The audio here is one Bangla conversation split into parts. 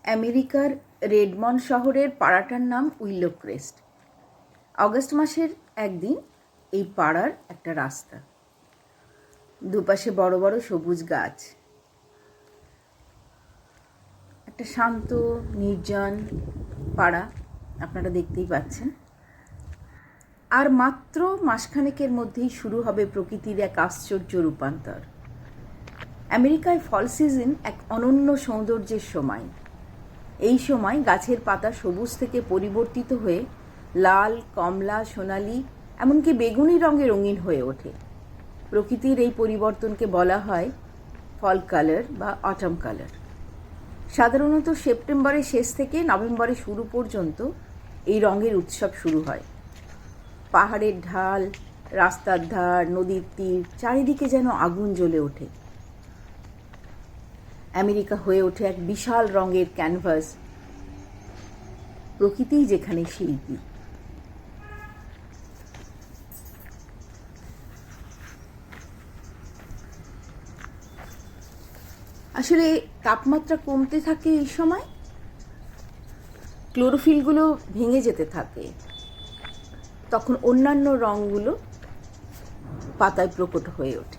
আমেরিকার রেডমন্ড শহরের পাড়াটার নাম উইলো ক্রেস্ট। অগস্ট মাসের একদিন এই পাড়ার একটা রাস্তা, দুপাশে বড় বড় সবুজ গাছ, একটা শান্ত নির্জন পাড়া আপনারা দেখতেই পাচ্ছেন। আর মাত্র মাসখানেকের মধ্যেই শুরু হবে প্রকৃতির এক আশ্চর্য রূপান্তর। আমেরিকায় ফল সিজন এক অনন্য সৌন্দর্যের সময়। এই সময় গাছের পাতা সবুজ থেকে পরিবর্তিত হয়ে লাল, কমলা, সোনালি, এমনকি বেগুনি রঙে রঙিন হয়ে ওঠে। প্রকৃতির এই পরিবর্তনকে বলা হয় ফল কালার বা অটম কালার। সাধারণত সেপ্টেম্বরের শেষ থেকে নভেম্বরের শুরু পর্যন্ত এই রঙের উৎসব শুরু হয়। পাহাড়ের ঢাল, রাস্তার ধার, নদীর তীর, চারিদিকে যেন আগুন জ্বলে ওঠে। আমেরিকা হয়ে ওঠে এক বিশাল রঙের ক্যানভাস, প্রকৃতিই যেখানে শিল্পী। আসলে তাপমাত্রা কমতে থাকে এই সময়, ক্লোরোফিলগুলো ভেঙে যেতে থাকে, তখন অন্যান্য রঙগুলো পাতায় প্রকট হয়ে ওঠে।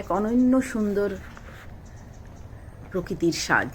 এক অনন্য সুন্দর প্রকৃতির সাজ।